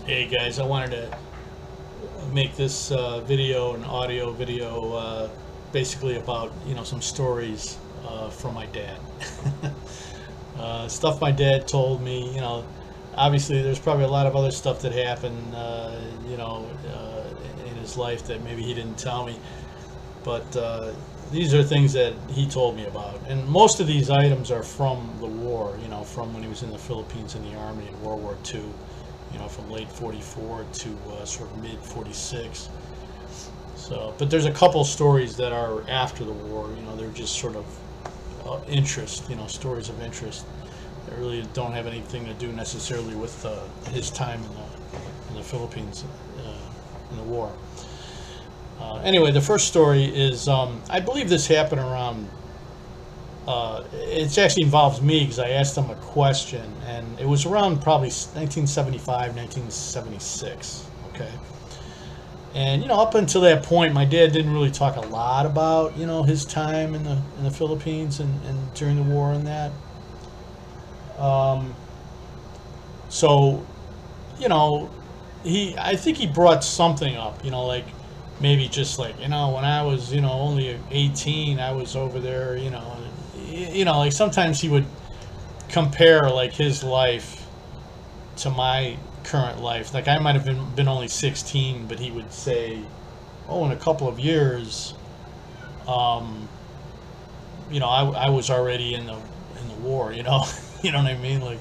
Hey guys, I wanted to make this video, an audio video, basically about some stories from my dad. Stuff my dad told me. Obviously there's probably a lot of other stuff that happened, in his life that maybe he didn't tell me. But these are things that he told me about, and most of these items are from the war. From when he was in the Philippines in the Army in World War II. From late 44 to sort of mid 46. So, but there's a couple stories that are after the war. They're just sort of interest. Stories of interest that really don't have anything to do necessarily with his time in the Philippines in the war. Anyway, the first story is I believe this happened around. It actually involves me because I asked him a question, and it was around probably 1975, 1976. Okay, and up until that point, my dad didn't really talk a lot about his time in the Philippines and during the war and that. So, I think he brought something up, like maybe just like when I was only 18, I was over there, like sometimes he would compare like his life to my current life. Like I might have been only 16, but he would say, oh, in a couple of years, I was already in the war, you know what I mean? Like,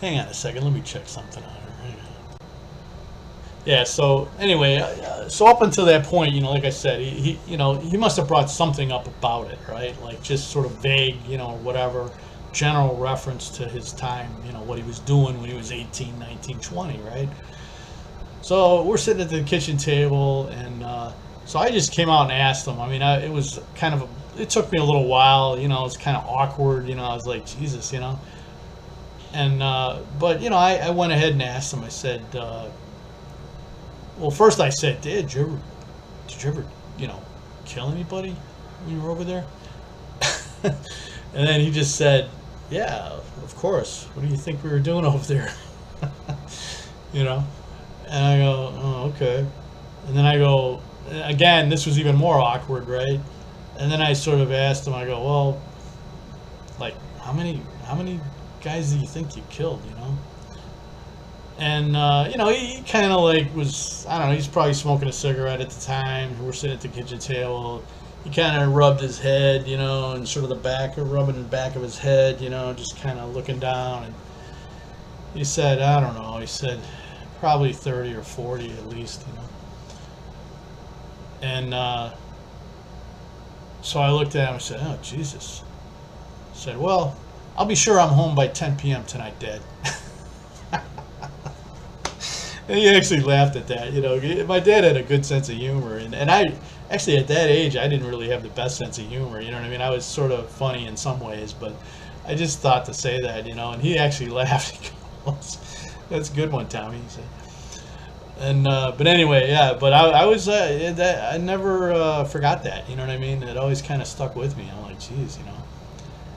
hang on a second, let me check something out here. Yeah, so anyway, so up until that point, like I said, he must have brought something up about it, right? Like just sort of vague, whatever, general reference to his time, what he was doing when he was 18, 19, 20, right? So we're sitting at the kitchen table, and so I just came out and asked him. I mean, it was kind of it took me a little while, it's kind of awkward, I was like, Jesus, and but I went ahead and asked him. I said, well, first I said, Dad, did you ever, kill anybody when you were over there? And then he just said, yeah, of course. What do you think we were doing over there? And I go, oh, okay. And then I go, again, this was even more awkward, right? And then I sort of asked him, I go, well, like, how many guys do you think you killed, And, he kind of like was, I don't know, he's probably smoking a cigarette at the time. We're sitting at the kitchen table. He kind of rubbed his head, and sort of rubbing the back of his head, just kind of looking down. And he said, I don't know, he said, probably 30 or 40 at least, And so I looked at him and said, oh, Jesus. I said, well, I'll be sure I'm home by 10 p.m. tonight, Dad. And he actually laughed at that. My dad had a good sense of humor, and I actually at that age I didn't really have the best sense of humor. You know what I mean? I was sort of funny in some ways, but I just thought to say that, and he actually laughed. He goes, that's a good one, Tommy, he said. And but anyway, yeah. But I was I never forgot that. You know what I mean? It always kind of stuck with me. I'm like, geez,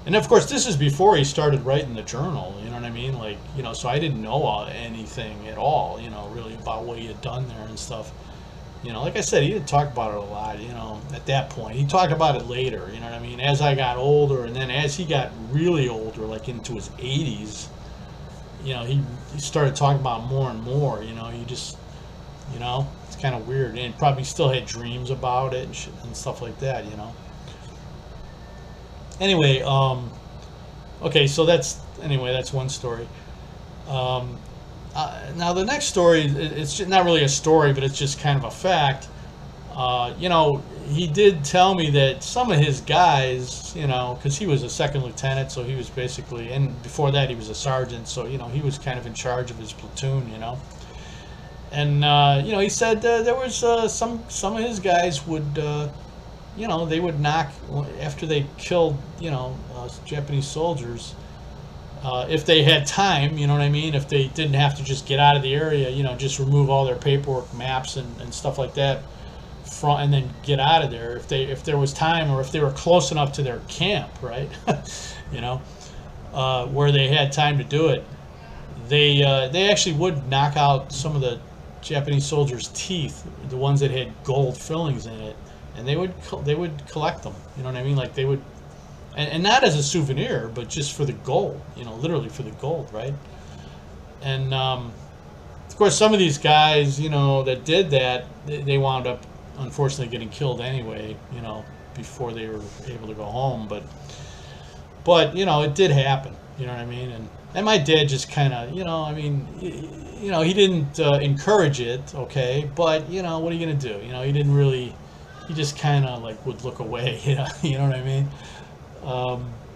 And of course, this is before he started writing the journal, you know what I mean? Like, so I didn't know anything at all, really about what he had done there and stuff. Like I said, he didn't talk about it a lot, at that point. He talked about it later, you know what I mean? As I got older, and then as he got really older, like into his 80s, he started talking about more and more, he just, it's kind of weird. And probably still had dreams about it and stuff like that, Anyway, okay, so that's one story. Now the next story, it's just not really a story, but it's just kind of a fact. He did tell me that some of his guys, because he was a second lieutenant, so he was basically, and before that he was a sergeant, so he was kind of in charge of his platoon, And he said there was some of his guys would. They would knock after they killed, Japanese soldiers. If they had time, you know what I mean? If they didn't have to just get out of the area, just remove all their paperwork, maps, and stuff like that, and then get out of there. If there was time, or if they were close enough to their camp, right? Where they had time to do it, they actually would knock out some of the Japanese soldiers' teeth, the ones that had gold fillings in it, and they would collect them. You know what I mean? Like they would, and not as a souvenir, but just for the gold. You know, literally for the gold, right? And of course, some of these guys, you know, that did that, they wound up unfortunately getting killed anyway. You know, before they were able to go home, but you know, it did happen. You know what I mean? And my dad just kind of, you know, I mean, you know, he didn't encourage it, okay, but you know, what are you gonna do? You know, he didn't really, he just kind of like would look away. You know what I mean?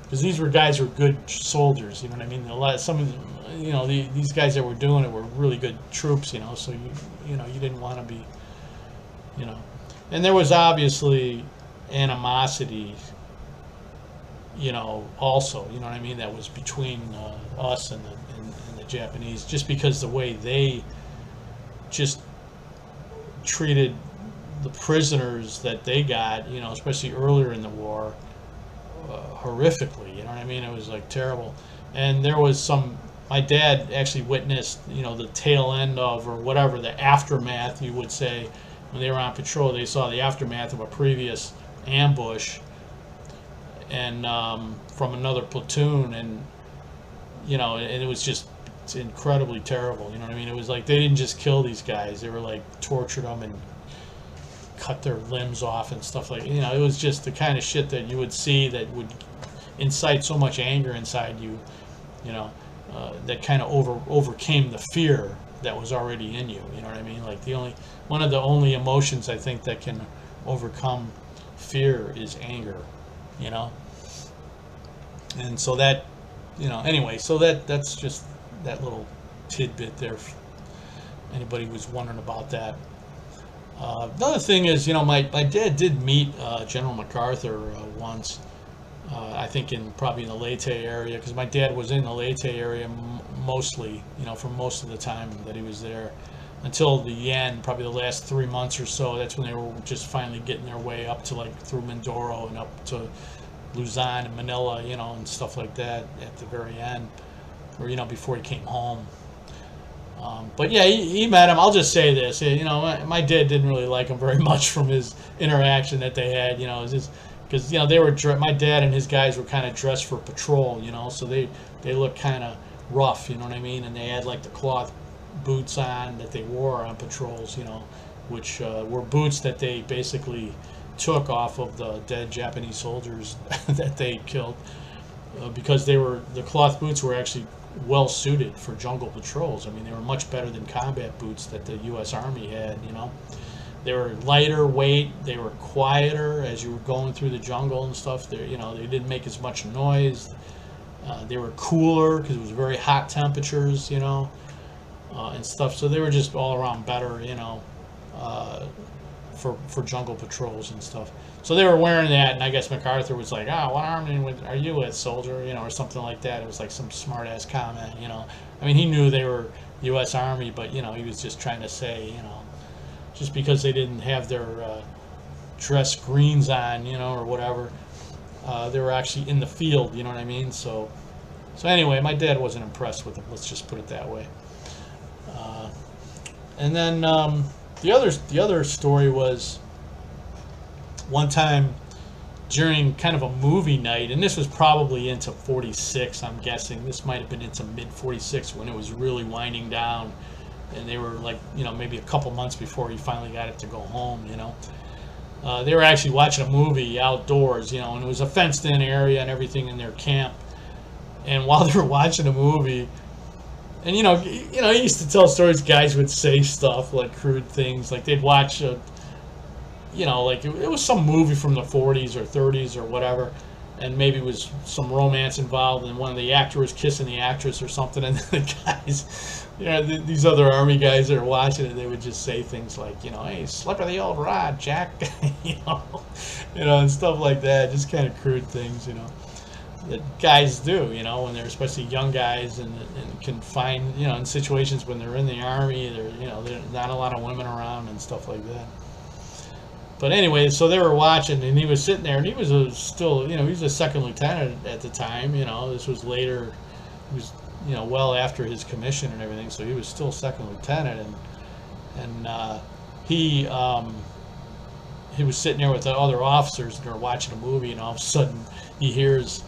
Because these were guys who were good soldiers. You know what I mean? Some of the, you know, these guys that were doing it were really good troops. You know, so you know, you didn't want to be, you know, and there was obviously animosity, you know, also, you know what I mean, that was between us and the Japanese, just because the way they just treated the prisoners that they got, you know, especially earlier in the war, horrifically. You know what I mean? It was like terrible. And there was my dad actually witnessed, you know, the tail end of, or whatever, the aftermath, you would say, when they were on patrol. They saw the aftermath of a previous ambush, and from another platoon, and you know, and it was just, it's incredibly terrible. You know what I mean? It was like they didn't just kill these guys; they were like tortured them and cut their limbs off and stuff like. You know, it was just the kind of shit that you would see that would incite so much anger inside you. You know, that kind of overcame the fear that was already in you. You know what I mean? Like one of the only emotions I think that can overcome fear is anger. You know, and so that, you know, anyway, so that's just that little tidbit there, if anybody was wondering about that. The other thing is, you know, my dad did meet General MacArthur once, I think probably in the Leyte area, because my dad was in the Leyte area mostly, you know, for most of the time that he was there, until the end, probably the last 3 months or so. That's when they were just finally getting their way up to, like, through Mindoro and up to Luzon and Manila, you know, and stuff like that at the very end, or, you know, before he came home. But yeah, he met him. I'll just say this, you know, my dad didn't really like him very much from his interaction that they had, you know, just because, you know, my dad and his guys were kind of dressed for patrol, you know, so they looked kind of rough, you know what I mean, and they had like the cloth boots on that they wore on patrols, you know, which were boots that they basically took off of the dead Japanese soldiers that they killed, because the cloth boots were actually well suited for jungle patrols. I mean, they were much better than combat boots that the U.S. Army had, you know. They were lighter weight, they were quieter as you were going through the jungle and stuff. They, you know, they didn't make as much noise. They were cooler because it was very hot temperatures, you know, and stuff. So they were just all around better, you know, for jungle patrols and stuff. So they were wearing that, and I guess MacArthur was like, "Ah, what army are you with, soldier?" You know, or something like that. It was like some smart-ass comment, you know. I mean, he knew they were U.S. Army, but, you know, he was just trying to say, you know, just because they didn't have their dress greens on, you know, or whatever, they were actually in the field, you know what I mean? So anyway, my dad wasn't impressed with them. Let's just put it that way. And then the other story was one time during kind of a movie night, and this was probably into 46, I'm guessing. This might have been into mid-46 when it was really winding down, and they were like, you know, maybe a couple months before he finally got it to go home, you know. They were actually watching a movie outdoors, you know, and it was a fenced-in area and everything in their camp. And while they were watching a movie, and you know, he used to tell stories. Guys would say stuff like crude things, like they'd watch you know, like it was some movie from the 40s or 30s or whatever, and maybe it was some romance involved, and one of the actors was kissing the actress or something, and the guys, you know, these other Army guys that are watching it, they would just say things like, you know, "Hey, slip of the old rod, Jack," you know, and stuff like that, just kind of crude things, you know, that guys do, you know, when they're especially young guys and can find, you know, in situations when they're in the Army, you know, there's not a lot of women around and stuff like that. But anyway, so they were watching, and he was sitting there, and he was still, you know, he was a second lieutenant at the time, you know. This was later, he was you know, well after his commission and everything, so he was still second lieutenant, and he was sitting there with the other officers, and they're watching a movie, and all of a sudden he hears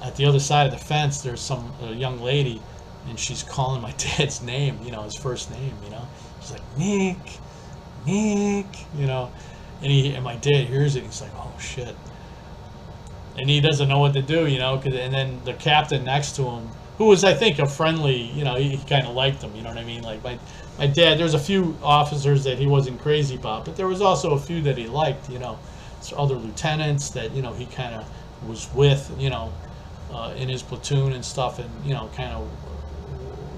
at the other side of the fence there's a young lady, and she's calling my dad's name, you know, his first name, you know. She's like, Nick, you know, and my dad hears it, and he's like, oh shit. And he doesn't know what to do, you know, and then the captain next to him, who was, I think, a friendly, you know, he kind of liked him, you know what I mean? Like, my dad, there's a few officers that he wasn't crazy about, but there was also a few that he liked, you know. So other lieutenants that, you know, he kind of was with, you know, in his platoon and stuff, and, you know, kind of,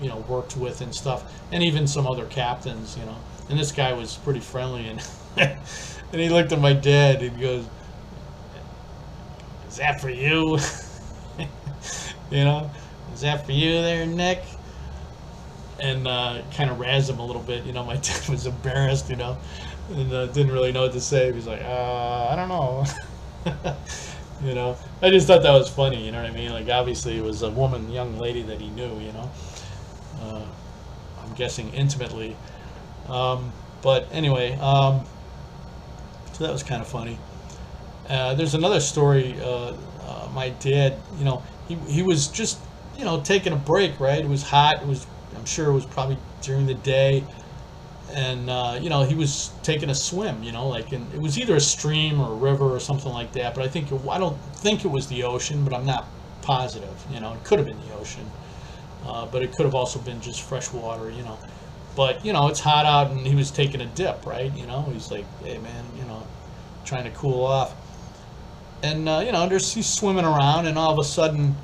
you know, worked with and stuff, and even some other captains, you know. And this guy was pretty friendly, and and he looked at my dad and he goes, is that for you? You know, is that for you there, Nick? And kind of razzed him a little bit. You know, my dad was embarrassed, you know, and didn't really know what to say. He was like, I don't know. You know, I just thought that was funny, you know what I mean? Like, obviously it was a young lady that he knew, you know. I'm guessing intimately. But anyway, so that was kind of funny. There's another story. My dad, you know, he was just, you know, taking a break, right? It was hot. I'm sure it was probably during the day, and you know, he was taking a swim, you know, like, and it was either a stream or a river or something like that. But I don't think it was the ocean, but I'm not positive. You know, it could have been the ocean, but it could have also been just fresh water, you know. But you know, it's hot out, and he was taking a dip, right? You know, he's like, hey man, you know, trying to cool off. And you know, he's swimming around, and all of a sudden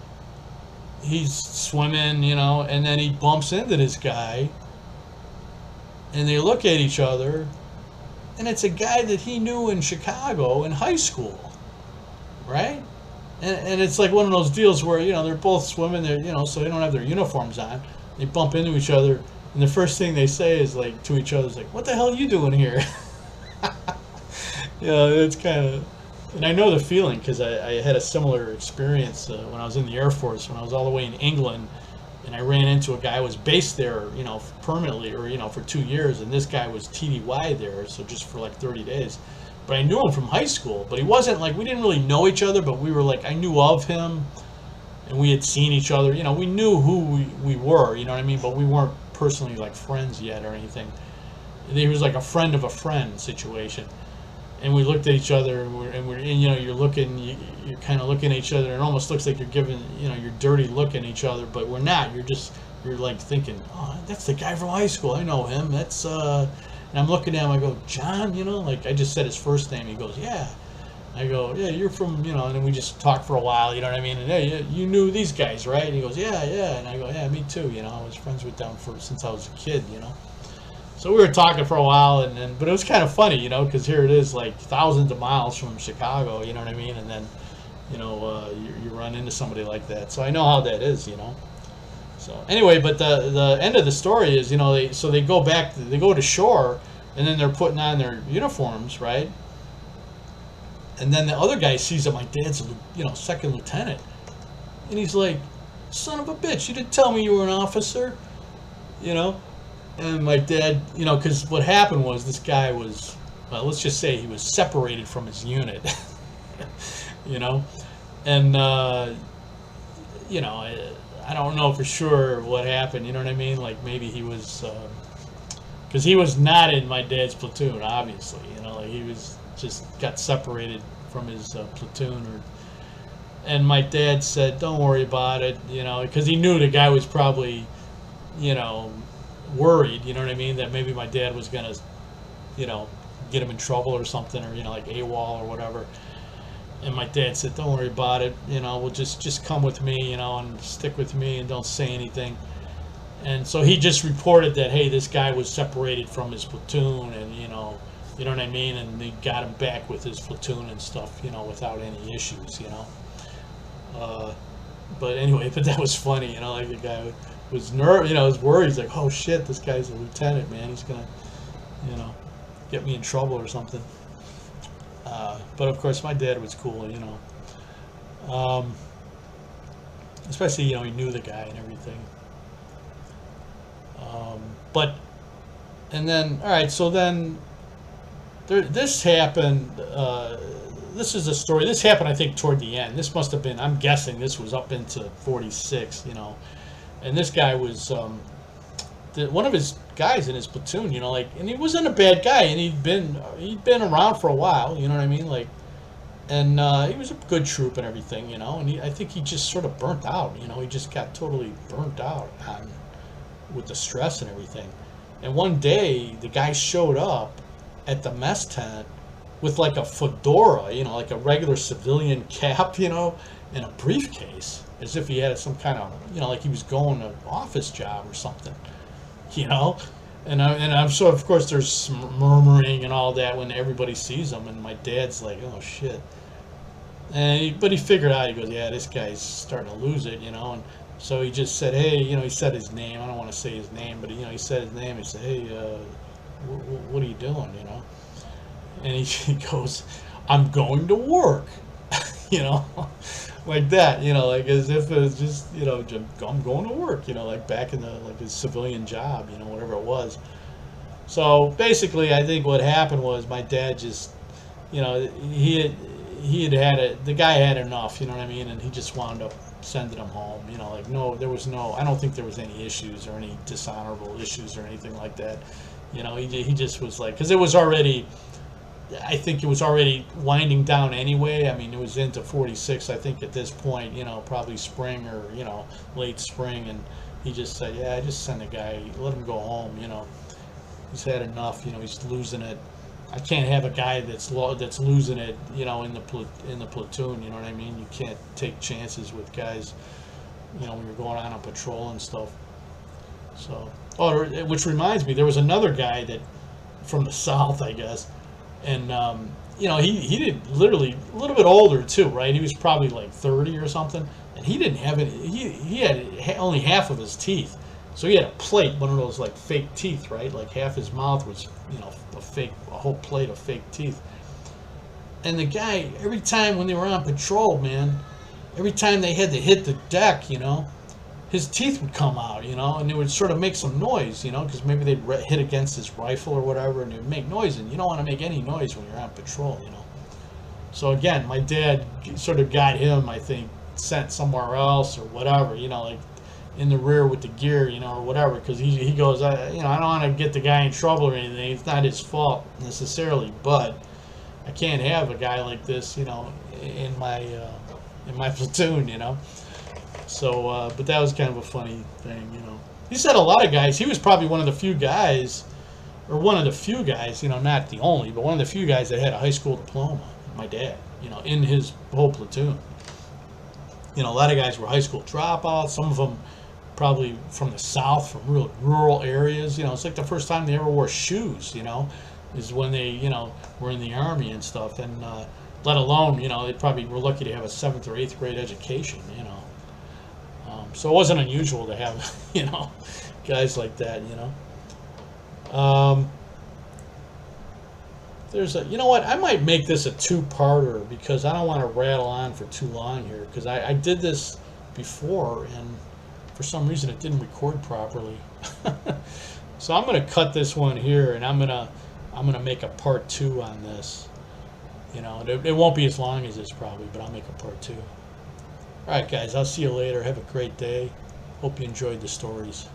he's swimming, you know, and then he bumps into this guy, and they look at each other, and it's a guy that he knew in Chicago in high school, right? And it's like one of those deals where, you know, they're both swimming there, you know, so they don't have their uniforms on. They bump into each other, and the first thing they say is like to each other is like, what the hell are you doing here? You know, it's kind of. And I know the feeling, because I had a similar experience when I was in the Air Force, when I was all the way in England, and I ran into a guy who was based there, you know, permanently, or, you know, for 2 years, and this guy was TDY there, so just for like 30 days. But I knew him from high school, but he wasn't, like, we didn't really know each other, but we were like, I knew of him, and we had seen each other, you know, we knew who we were, you know what I mean, but we weren't personally, like, friends yet or anything. He was like a friend of a friend situation. And we looked at each other, and you know, you're kind of looking at each other, and it almost looks like you're giving, you know, your dirty look at each other, but we're not. You're like thinking, oh, that's the guy from high school. I know him. That's and I'm looking at him. I go, John, you know, like I just said his first name. He goes, yeah. I go, yeah, you're from, you know, and then we just talked for a while, you know what I mean? And hey, you knew these guys, right? And he goes, yeah. And I go, yeah, me too. You know, I was friends with them since I was a kid, you know. So we were talking for a while, but it was kind of funny, you know, because here it is, like thousands of miles from Chicago, you know what I mean? And then, you know, you run into somebody like that. So I know how that is, you know. So anyway, but the end of the story is, you know, they go back, they go to shore, and then they're putting on their uniforms, right? And then the other guy sees that my dad's, you know, second lieutenant, and he's like, son of a bitch, you didn't tell me you were an officer, you know. And my dad, you know, because what happened was this guy was, well, let's just say he was separated from his unit, you know, and, you know, I don't know for sure what happened, you know what I mean? Like maybe he was, because he was not in my dad's platoon, obviously, you know, like he was just got separated from his platoon, and my dad said, don't worry about it, you know, because he knew the guy was probably, you know, worried, you know what I mean, that maybe my dad was gonna, you know, get him in trouble or something, or, you know, like AWOL or whatever. And my dad said, don't worry about it, you know, we'll just come with me, you know, and stick with me and don't say anything. And so he just reported that, hey, this guy was separated from his platoon, and you know what I mean, and they got him back with his platoon and stuff, you know, without any issues, you know. But anyway, but that was funny, you know, like the guy was you know, was worried. He's like, oh shit, this guy's a lieutenant, man. He's gonna, you know, get me in trouble or something. But of course, my dad was cool, you know. Especially, you know, he knew the guy and everything. But, and then, all right, so then this happened. This is a story. This happened, I think, toward the end. This must have been, I'm guessing this was up into 46, you know. And this guy was one of his guys in his platoon, you know, like, and he wasn't a bad guy, and he'd been around for a while, you know what I mean, like, and he was a good troop and everything, you know, and I think he just sort of burnt out, you know, he just got totally burnt out with the stress and everything. And one day, the guy showed up at the mess tent with like a fedora, you know, like a regular civilian cap, you know, and a briefcase, as if he had some kind of, you know, like he was going to an office job or something, you know. And I'm sure, of course, there's some murmuring and all that when everybody sees him, and my dad's like, oh shit. But he figured out, he goes, yeah, this guy's starting to lose it, you know. And so he just said, hey, you know, he said his name. I don't want to say his name, but, you know, he said his name. He said, hey, what are you doing, you know? And he goes, I'm going to work, you know, like that, you know, like as if it was just, you know, I'm going to work, you know, like back in like his civilian job, you know, whatever it was. So basically, I think what happened was my dad just, you know, the guy had enough, you know what I mean, and he just wound up sending him home, you know, like I don't think there was any issues or any dishonorable issues or anything like that, you know. He just was like, because I think it was already winding down anyway. I mean, it was into 46, I think, at this point, you know, probably spring or, you know, late spring. And he just said, yeah, just send the guy, let him go home, you know. He's had enough, you know, he's losing it. I can't have a guy that's losing it, you know, in the platoon, you know what I mean? You can't take chances with guys, you know, when you're going on a patrol and stuff. So, which reminds me, there was another guy that, from the South, I guess, and you know, he did literally a little bit older too, right? He was probably like 30 or something, and he didn't have any. He had only half of his teeth, so he had a plate, one of those like fake teeth, right? Like half his mouth was, you know, a whole plate of fake teeth. And the guy, every time when they were on patrol, man, every time they had to hit the deck, you know, his teeth would come out, you know, and it would sort of make some noise, you know, because maybe they'd hit against his rifle or whatever, and it would make noise, and you don't want to make any noise when you're on patrol, you know. So again, my dad sort of got him, I think, sent somewhere else or whatever, you know, like in the rear with the gear, you know, or whatever, because he goes, you know, I don't want to get the guy in trouble or anything. It's not his fault necessarily, but I can't have a guy like this, you know, in my platoon, you know. So, but that was kind of a funny thing, you know. He said a lot of guys, he was probably one of the few guys, you know, not the only, but one of the few guys that had a high school diploma, my dad, you know, in his whole platoon. You know, a lot of guys were high school dropouts, some of them probably from the South, from real rural areas, you know. It's like the first time they ever wore shoes, you know, is when they, you know, were in the Army and stuff, and let alone, you know, they probably were lucky to have a 7th or 8th grade education, you know. So it wasn't unusual to have, you know, guys like that, you know. You know what, I might make this a two-parter because I don't want to rattle on for too long here, because I did this before and for some reason it didn't record properly. So I'm going to cut this one here, and I'm gonna make a part 2 on this. You know, it won't be as long as this probably, but I'll make a part 2. All right, guys, I'll see you later. Have a great day. Hope you enjoyed the stories.